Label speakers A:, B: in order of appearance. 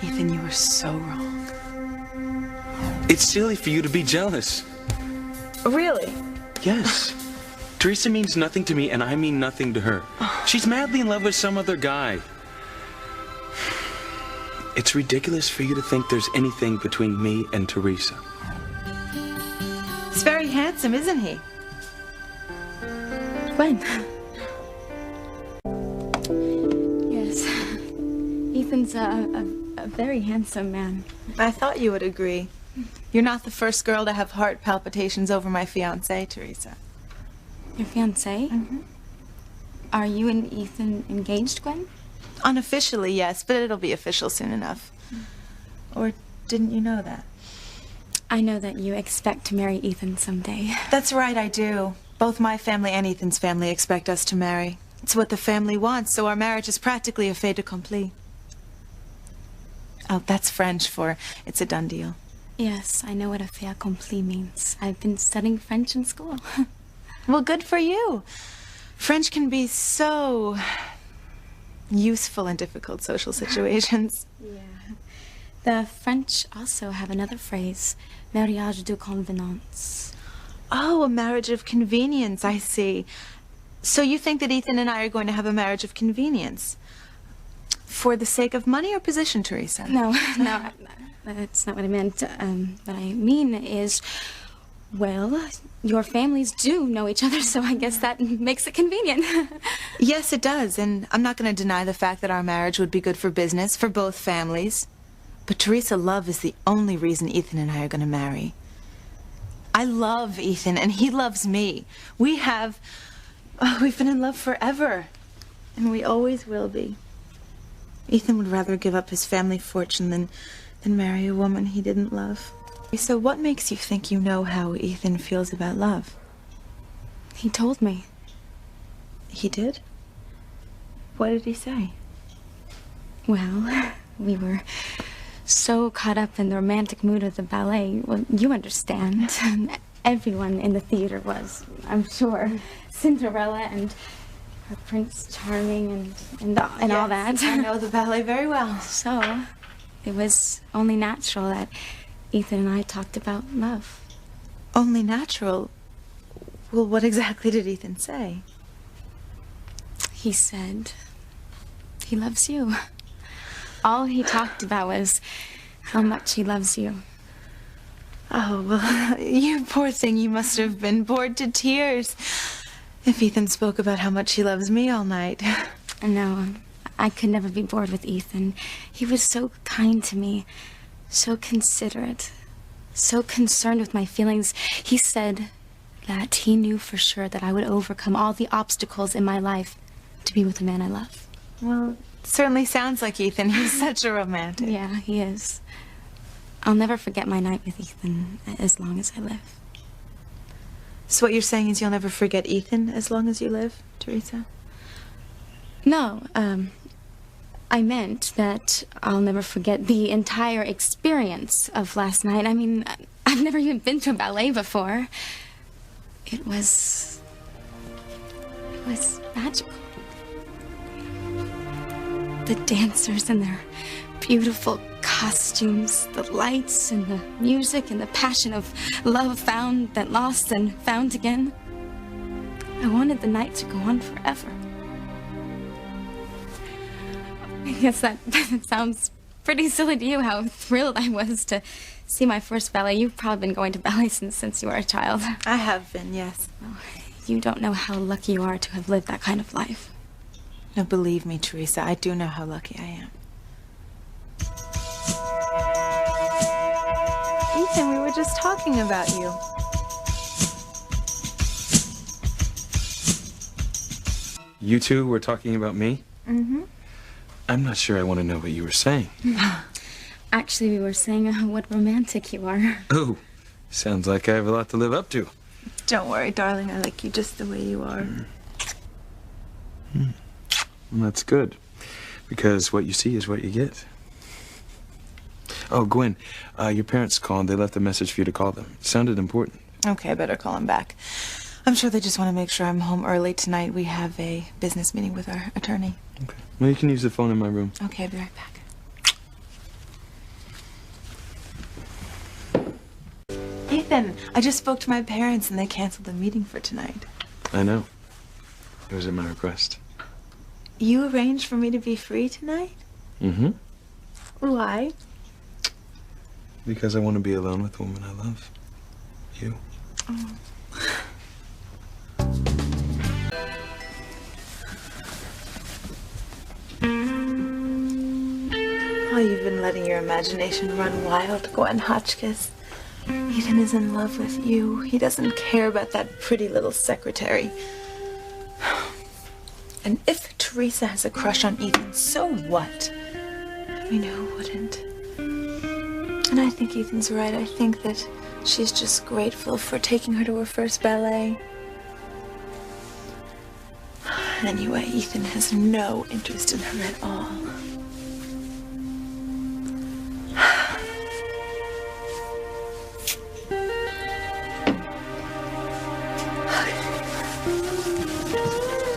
A: Ethan, you were so wrong.
B: It's silly for you to be jealous.
A: Really?
B: Yes. Teresa means nothing to me, and I mean nothing to her. She's madly in love with some other guy. It's ridiculous for you to think there's anything between me and Teresa.
A: He's very handsome, isn't he?
C: Gwen. Yes. Ethan's a very handsome man.
A: I thought you would agree. You're not the first girl to have heart palpitations over my fiancé, Teresa.
C: Your fiancé? Mm-hmm. Are you and Ethan engaged, Gwen?
A: Unofficially, yes, but it'll be official soon enough. Or didn't you know that?
C: I know that you expect to marry Ethan someday.
A: That's right, I do. Both my family and Ethan's family expect us to marry. It's what the family wants, so our marriage is practically a fait accompli. Oh, that's French for it's a done deal.
C: Yes, I know what a fait accompli means. I've been studying French in school.
A: Well, good for you. French can be so useful in difficult social situations.
C: Yeah. The French also have another phrase, mariage de convenance.
A: Oh, a marriage of convenience, I see. So you think that Ethan and I are going to have a marriage of convenience? For the sake of money or position, Teresa?
C: No, that's not what I meant. What I mean is, well, your families do know each other, so I guess that makes it convenient.
A: Yes, it does, and I'm not going to deny the fact that our marriage would be good for business, for both families. But Teresa, love is the only reason Ethan and I are going to marry. I love Ethan, and he loves me. We've been in love forever, and we always will be. Ethan would rather give up his family fortune than marry a woman he didn't love. So what makes you think you know how Ethan feels about love?
C: He told me.
A: He did? What did he say?
C: Well, we were so caught up in the romantic mood of the ballet. Well, you understand. Everyone in the theater was, I'm sure. Cinderella and her Prince Charming and
A: Yes,
C: all that.
A: I know the ballet very well.
C: So, it was only natural that Ethan and I talked about love.
A: Only natural? Well, what exactly did Ethan say?
C: He said he loves you. All he talked about was how much he loves you.
A: Oh, well, you poor thing, you must have been bored to tears if Ethan spoke about how much he loves me all night.
C: No, I could never be bored with Ethan. He was so kind to me, so considerate, so concerned with my feelings. He said that he knew for sure that I would overcome all the obstacles in my life to be with the man I love.
A: Well, it certainly sounds like Ethan. He's such a romantic.
C: Yeah, he is. I'll never forget my night with Ethan as long as I live.
A: So what you're saying is you'll never forget Ethan as long as you live, Teresa?
C: No, I meant that I'll never forget the entire experience of last night. I mean, I've never even been to a ballet before. It was magical. The dancers and their beautiful costumes, the lights and the music and the passion of love found, then lost, and found again. I wanted the night to go on forever. I guess that sounds pretty silly to you, how thrilled I was to see my first ballet. You've probably been going to ballet since you were a child.
A: I have been, yes.
C: Oh, you don't know how lucky you are to have lived that kind of life.
A: No, believe me, Teresa, I do know how lucky I am. Ethan, we were just talking about you.
B: You two were talking about me?
A: Mm-hmm.
B: I'm not sure I want to know what you were saying.
C: Actually, we were saying what romantic you are.
B: Oh, sounds like I have a lot to live up to.
A: Don't worry, darling, I like you just the way you are.
B: Well, that's good, because what you see is what you get. Oh, Gwen, your parents called. They left a message for you to call them. It sounded important.
A: Okay, I better call him back. I'm sure they just want to make sure I'm home early tonight. We have a business meeting with our attorney.
B: Okay. Well, you can use the phone in my room.
A: Okay, I'll be right back. Ethan, I just spoke to my parents and they canceled the meeting for tonight.
B: I know. It was at my request.
A: You arranged for me to be free tonight?
B: Mm-hmm.
A: Why?
B: Because I want to be alone with the woman I love. You.
A: Oh. Oh, you've been letting your imagination run wild, Gwen Hotchkiss. Ethan is in love with you. He doesn't care about that pretty little secretary. And if Teresa has a crush on Ethan, so what? I mean, who wouldn't? And I think Ethan's right. I think that she's just grateful for taking her to her first ballet. Anyway, Ethan has no interest in her at all.